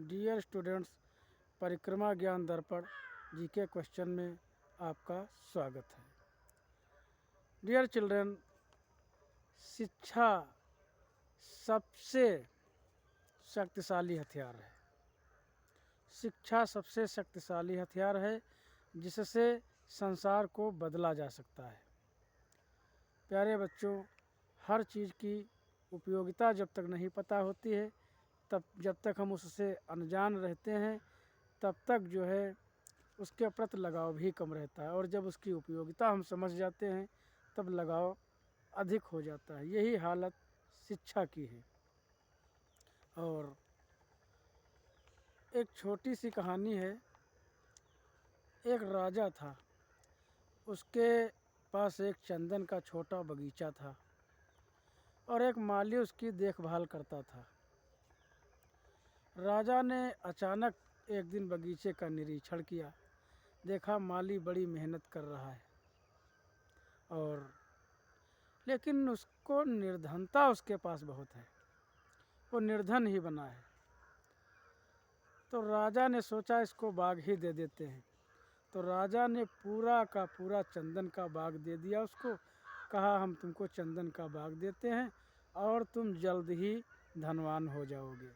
Dear students, परिक्रमा ज्ञान दर्पण जीके क्वेश्चन में आपका स्वागत है। डियर चिल्ड्रन, शिक्षा सबसे शक्तिशाली हथियार है। शिक्षा सबसे शक्तिशाली हथियार है जिससे संसार को बदला जा सकता है। प्यारे बच्चों, हर चीज़ की उपयोगिता जब तक नहीं पता होती है, तब जब तक हम उससे अनजान रहते हैं, तब तक जो है उसके प्रति लगाव भी कम रहता है, और जब उसकी उपयोगिता हम समझ जाते हैं तब लगाव अधिक हो जाता है। यही हालत शिक्षा की है। और एक छोटी सी कहानी है। एक राजा था, उसके पास एक चंदन का छोटा बगीचा था और एक माली उसकी देखभाल करता था। राजा ने अचानक एक दिन बगीचे का निरीक्षण किया। देखा माली बड़ी मेहनत कर रहा है, और लेकिन उसको निर्धनता उसके पास बहुत है, वो निर्धन ही बना है। तो राजा ने सोचा इसको बाग ही दे देते हैं। तो राजा ने पूरा का पूरा चंदन का बाग दे दिया उसको। कहा, हम तुमको चंदन का बाग देते हैं और तुम जल्द ही धनवान हो जाओगे।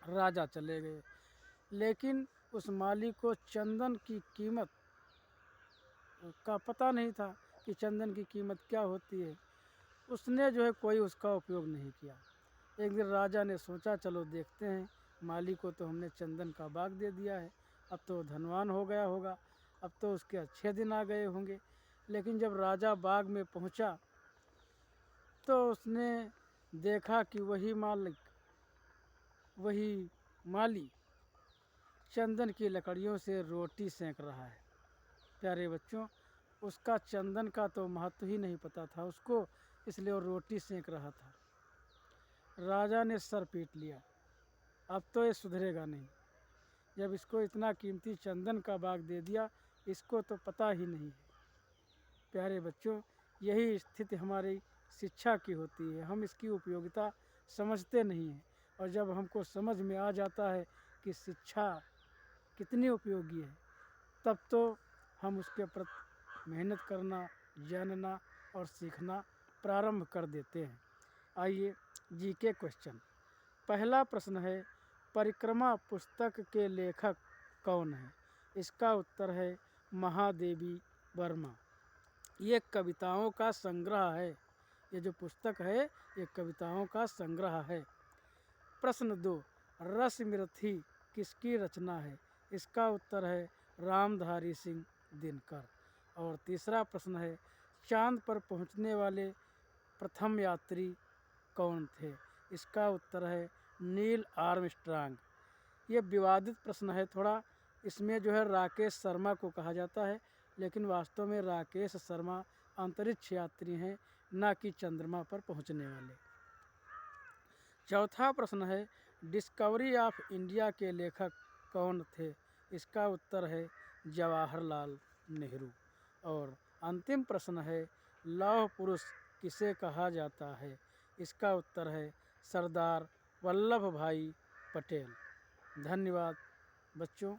राजा चले गए, लेकिन उस माली को चंदन की कीमत का पता नहीं था कि चंदन की कीमत क्या होती है। उसने जो है कोई उसका उपयोग नहीं किया। एक दिन राजा ने सोचा, चलो देखते हैं, माली को तो हमने चंदन का बाग दे दिया है, अब तो धनवान हो गया होगा, अब तो उसके अच्छे दिन आ गए होंगे। लेकिन जब राजा बाग में पहुंचा तो उसने देखा कि वही माली चंदन की लकड़ियों से रोटी सेंक रहा है। प्यारे बच्चों, उसका चंदन का तो महत्व ही नहीं पता था उसको, इसलिए वो रोटी सेंक रहा था। राजा ने सर पीट लिया, अब तो ये सुधरेगा नहीं। जब इसको इतना कीमती चंदन का बाग दे दिया, इसको तो पता ही नहीं है। प्यारे बच्चों, यही स्थिति हमारी शिक्षा की होती है। हम इसकी उपयोगिता समझते नहीं हैं, और जब हमको समझ में आ जाता है कि शिक्षा कितनी उपयोगी है, तब तो हम उसके प्रति मेहनत करना, जानना और सीखना प्रारंभ कर देते हैं। आइए जीके क्वेश्चन। पहला प्रश्न है, परिक्रमा पुस्तक के लेखक कौन है? इसका उत्तर है महादेवी वर्मा। ये कविताओं का संग्रह है। ये जो पुस्तक है, ये कविताओं का संग्रह है। प्रश्न 2, रसमृथि किसकी रचना है? इसका उत्तर है रामधारी सिंह दिनकर। और तीसरा प्रश्न है, चांद पर पहुंचने वाले प्रथम यात्री कौन थे? इसका उत्तर है नील आर्मस्ट्रांग। ये विवादित प्रश्न है थोड़ा। इसमें जो है राकेश शर्मा को कहा जाता है, लेकिन वास्तव में राकेश शर्मा अंतरिक्ष यात्री हैं, न कि चंद्रमा पर पहुंचने वाले। चौथा प्रश्न है, डिस्कवरी ऑफ इंडिया के लेखक कौन थे? इसका उत्तर है जवाहरलाल नेहरू। और अंतिम प्रश्न है, लौह पुरुष किसे कहा जाता है? इसका उत्तर है सरदार वल्लभ भाई पटेल। धन्यवाद बच्चों।